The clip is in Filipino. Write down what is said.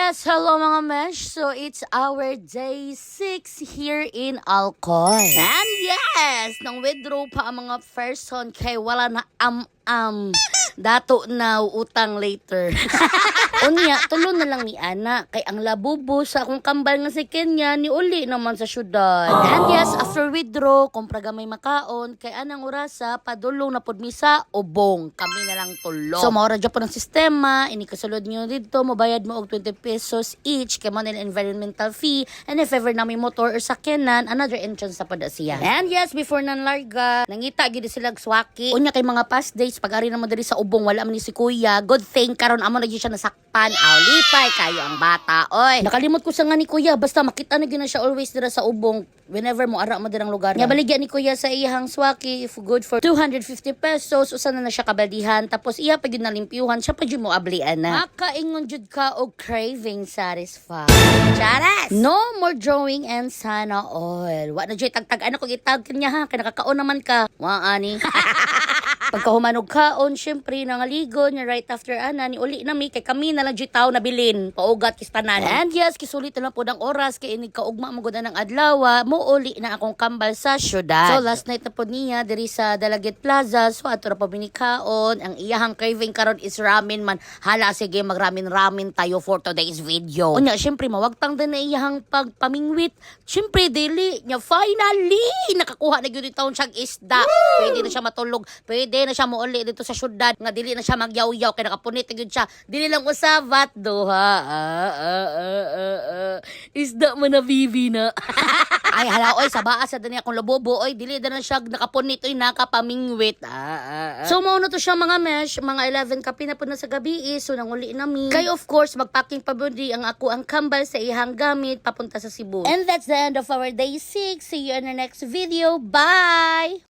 yes, hello mga mesh. So it's our day 6 here in Alcoy. And yes, nang withdraw pa ang mga person kay wala na dato na utang later. Unya, tulo na lang ni Ana. Kay ang labubo sa akong kambal nga si Kenya, ni uli naman sa syudad. And yes, after withdraw, kumpra gamay makaon, kay anang orasa, padulong na pod misa, ubong. Kami na lang tulo. So, maura dyan po ng sistema, inikasulod nyo dito, mabayad mo og 20 pesos each, kay mo nila environmental fee, and if ever na may motor or sakyanan, another entrance sa pada siya. And yes, before nang larga, nangita gid sila swaki. Unya kay mga past days, pag-ari naman diri sa ubong, wala man ni si kuya. Good thing, karon amo na gyud siya nasakpan. Aw, lipay kayo ang bata, oy. Nakalimot ko sa nga ni kuya, basta makita na gyud na siya always dira sa ubong. Whenever mo ara mo dirang lugar. Nga baligyan ni kuya sa iyang swaki, if good for 250 pesos, usa na siya kabaldihan, tapos iya pa gyud nalimpyuhan, siya pa gyud mo ablian na. Makaingon jud ka og craving satisfied. Charas! No more drawing and sana all. Wa na jud tagtag ana ko gitag kanya ha, kay nakakaon naman ka. Wa ani. Pagkahumanog kaon, syempre, nangaligo niya right after ana, ni uli na mi, kay kami na lang jitaw na bilin, paugat kistanan. And yes, kisulit na lang po ng oras, kay inig kaugma maguda ng adlawa, mo uli na akong kambal sa syudad. So, last night na po niya, diri sa Dalagit Plaza, so ato na po binikaon, ang iyahang craving karon is ramen man. Hala, sige, magramin-ramen tayo for today's video. Unya, syempre, mawagtang din na iyahang pagpamingwit. Syempre, dili, niya finally, nakakuha na yun taon siyang isda. Pwede na siya matulog, pwede na siya muuli dito sa syudad, nga dili na siya magyaw-yaw, kay nakapunit na yun siya. Dili lang usabat, duha. Isda mo na, bibi na. Ay, hala, oy, sa baas, sa dani akong labobo, oy, dili na siya nakapunit, oy, nakapamingwit. So, mauna to siya mga mesh, mga 11 kapi na po na sa gabi, so nanguli na mi. Kay, of course, magpacking pa bundi ang ako ang kambal sa ihang gamit, papunta sa Cebu. And that's the end of our day 6. See you in the next video. Bye!